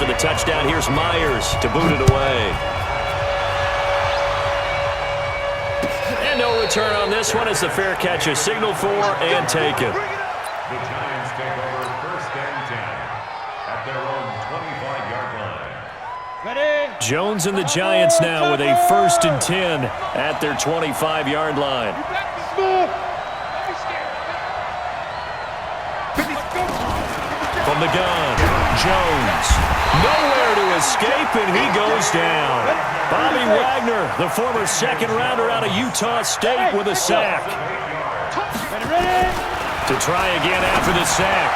after the touchdown. Here's Myers to boot it away. And no return on this one as the fair catch is signaled for and taken. The Giants take over 1st and 10 at their own 25-yard line. Ready? Jones and the Giants now with a 1st and 10 at their 25-yard line. From the gun, Jones. Nowhere to escape, and he goes down. Bobby Wagner, the former second-rounder out of Utah State, with a sack. To try again after the sack.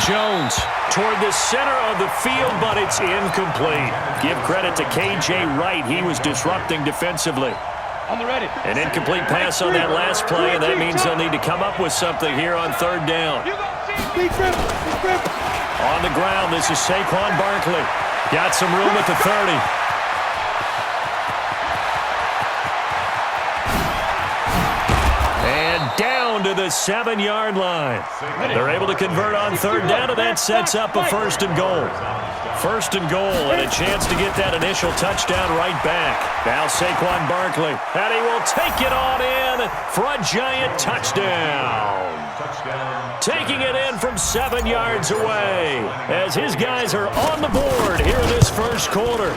Jones toward the center of the field, but it's incomplete. Give credit to K.J. Wright. He was disrupting defensively. On the ready. An incomplete pass on that last play, and that means they'll need to come up with something here on 3rd down. On the ground, this is Saquon Barkley. Got some room at the 30. And down to the 7-yard line. They're able to convert on 3rd down, and that sets up a 1st and goal. 1st and goal, and a chance to get that initial touchdown right back. Now Saquon Barkley, and he will take it on in for a giant touchdown. Taking it in from 7 yards away as his guys are on the board here in this 1st quarter.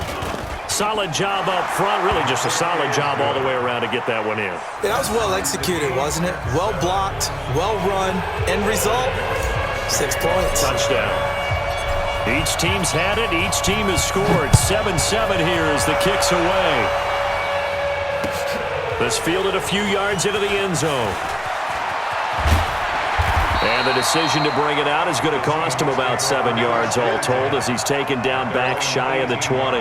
Solid job up front, really just a solid job all the way around to get that one in. Yeah, that was well executed, wasn't it? Well blocked, well run. End result, 6 points. Touchdown. Each team's had it. Each team has scored. 7-7 here as the kick's away. This fielded a few yards into the end zone. And the decision to bring it out is going to cost him about 7 yards all told as he's taken down back shy of the 20.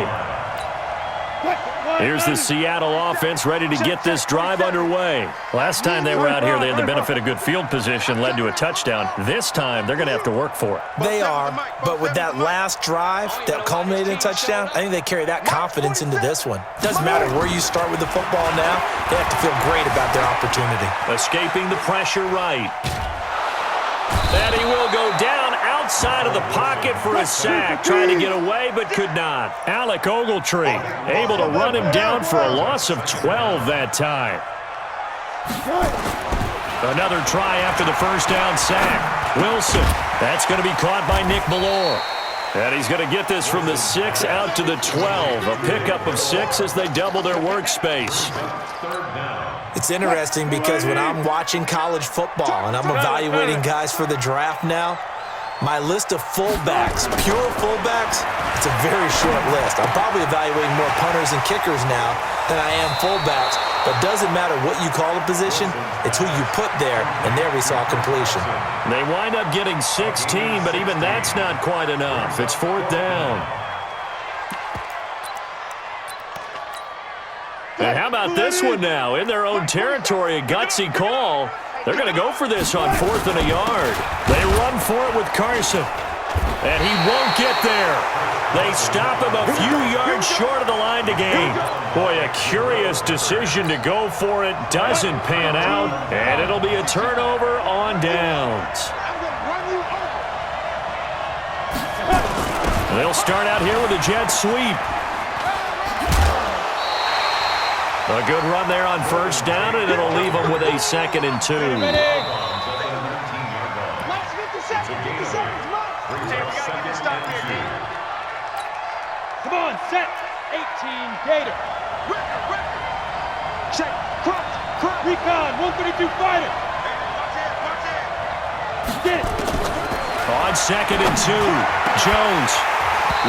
Here's the Seattle offense ready to get this drive underway. Last time they were out here, they had the benefit of good field position, led to a touchdown. This time, they're going to have to work for it. They are, but with that last drive that culminated in a touchdown, I think they carry that confidence into this one. Doesn't matter where you start with the football now, they have to feel great about their opportunity. Escaping the pressure right. And he will go down outside of the pocket for a sack, trying to get away but could not. Alec Ogletree able to run him down for a loss of 12 that time. Another try after the 1st down sack. Wilson, that's going to be caught by Nick Ballore. And he's going to get this from the 6 out to the 12. A pickup of 6 as they double their workspace. It's interesting because when I'm watching college football and I'm evaluating guys for the draft now, my list of fullbacks, pure fullbacks, it's a very short list. I'm probably evaluating more punters and kickers now than I am fullbacks, but it doesn't matter what you call a position, it's who you put there, and there we saw completion. They wind up getting 16, but even that's not quite enough. It's 4th down. And how about this one now? In their own territory, a gutsy call. They're going to go for this on 4th and a yard. They run for it with Carson. And he won't get there. They stop him a few yards short of the line to gain. Boy, a curious decision to go for it. Doesn't pan out. And it'll be a turnover on downs. They'll start out here with a jet sweep. A good run there on 1st down, and it'll leave them with a 2nd and 2. Come on, set. 18, Gator. Check. Recon, 132 fighter. Get it. On 2nd and 2, Jones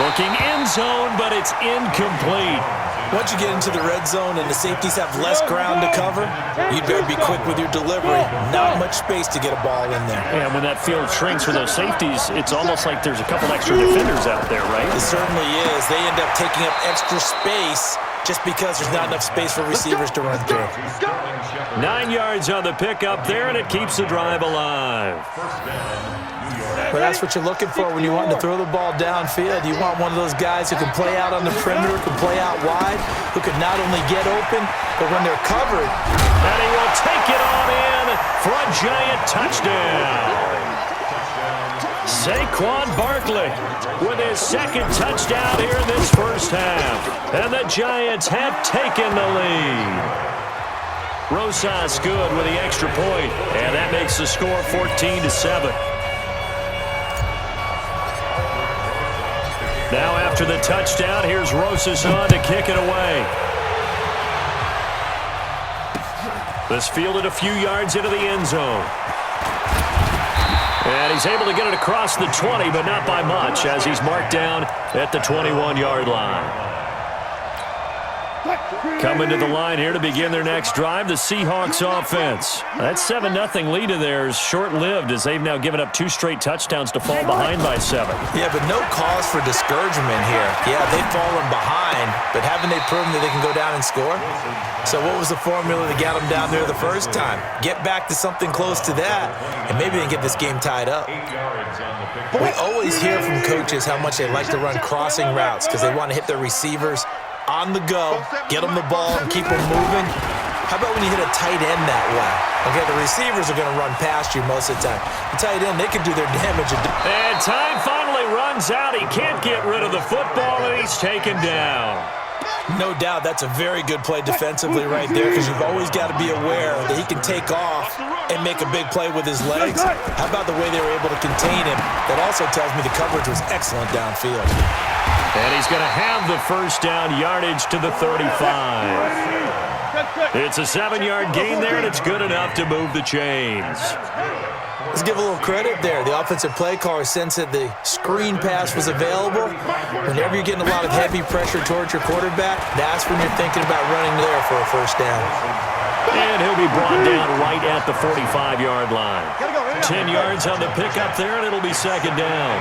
looking end zone, but it's incomplete. Once you get into the red zone and the safeties have less ground to cover, you better be quick with your delivery. Not much space to get a ball in there. And when that field shrinks for those safeties, it's almost like there's a couple extra defenders out there, right? It certainly is. They end up taking up extra space just because there's not enough space for receivers to run through. 9 yards on the pickup there, and it keeps the drive alive. But that's what you're looking for when you want to throw the ball downfield. You want one of those guys who can play out on the perimeter, can play out wide, who can not only get open, but when they're covered. And he will take it on in for a giant touchdown. Saquon Barkley with his second touchdown here in this first half. And the Giants have taken the lead. Rosas good with the extra point, and that makes the score 14-7. Now after the touchdown, here's Rosas on to kick it away. This fielded a few yards into the end zone. And he's able to get it across the 20, but not by much, as he's marked down at the 21-yard line. Coming to the line here to begin their next drive, the Seahawks offense. That 7-0 lead of theirs short-lived, as they've now given up 2 straight touchdowns to fall behind by 7. Yeah, but no cause for discouragement here. Yeah, they've fallen behind, but haven't they proven that they can go down and score? So what was the formula that got them down there the first time? Get back to something close to that, and maybe they can get this game tied up. We always hear from coaches how much they like to run crossing routes because they want to hit their receivers on the go, get them the ball, and keep them moving. How about when you hit a tight end that way? Okay, the receivers are going to run past you most of the time. The tight end, they can do their damage. And time finally runs out. He can't get rid of the football, and he's taken down. No doubt that's a very good play defensively right there, because you've always got to be aware that he can take off and make a big play with his legs. How about the way they were able to contain him? That also tells me the coverage was excellent downfield. And he's going to have the first down, yardage to the 35. It's a 7-yard gain there, and it's good enough to move the chains. Let's give a little credit there. The offensive play caller sensed that the screen pass was available. Whenever you're getting a lot of heavy pressure towards your quarterback, that's when you're thinking about running there for a first down. And he'll be brought down right at the 45-yard line. 10 yards on the pickup there, and it'll be second down.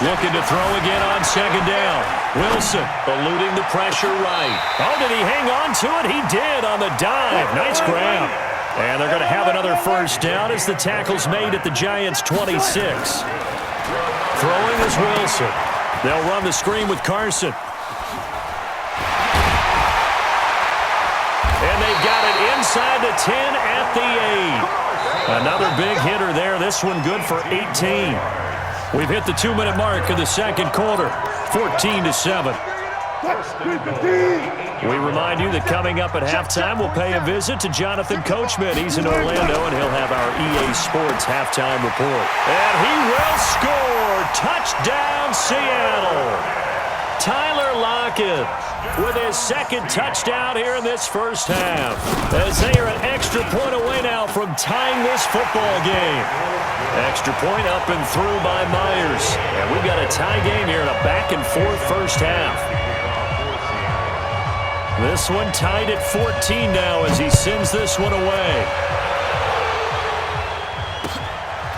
Looking to throw again on second down. Wilson eluding the pressure right. Oh, did he hang on to it? He did on the dive. Nice grab. And they're going to have another first down as the tackle's made at the Giants' 26. Throwing is Wilson. They'll run the screen with Carson. And they've got it inside the 10 at the 8. Another big hitter there. This one good for 18. We've hit the 2-minute mark of the second quarter, 14-7. We remind you that coming up at halftime, we'll pay a visit to Jonathan Coachman. He's in Orlando, and he'll have our EA Sports halftime report. And he will score! Touchdown, Seattle! Tyler Lockett with his second touchdown here in this first half, as they are an extra point away now from tying this football game. Extra point up and through by Myers. And we've got a tie game here in a back-and-forth first half. This one tied at 14 now as he sends this one away.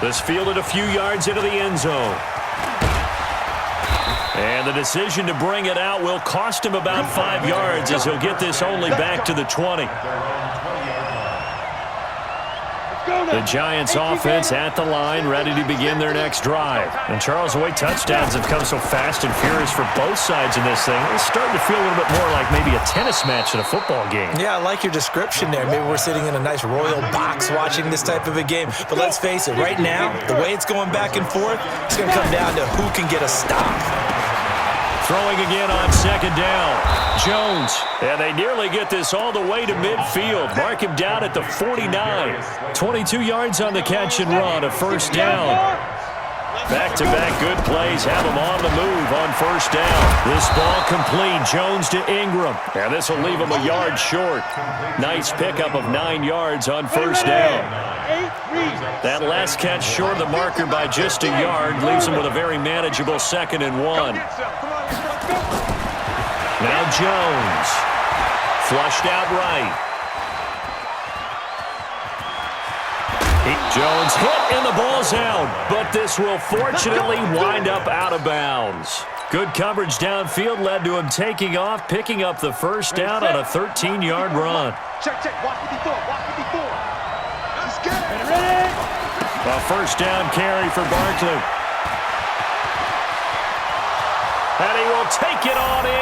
This fielded a few yards into the end zone. And the decision to bring it out will cost him about 5 yards, as he'll get this only back to the 20. The Giants offense at the line, ready to begin their next drive. And Charles, the way touchdowns have come so fast and furious for both sides in this thing, it's starting to feel a little bit more like maybe a tennis match at a football game. Yeah, I like your description there. Maybe we're sitting in a nice royal box watching this type of a game. But let's face it, right now, the way it's going back and forth, it's going to come down to who can get a stop. Throwing again on second down. Jones. And they nearly get this all the way to midfield. Mark him down at the 49. 22 yards on the catch and run. A first down. Back-to-back good plays have him on the move on first down. This ball complete. Jones to Ingram. And this will leave him a yard short. Nice pickup of 9 yards on first down. That last catch short of the marker by just a yard leaves him with a very manageable 2nd and 1. Now Jones. Flushed out right. Jones hit and the ball's out, but this will fortunately wind up out of bounds. Good coverage downfield led to him taking off, picking up the first down on a 13-yard run. Check. Watch 54. He's good. Ready? A first down carry for Barkley. And he will take it on in.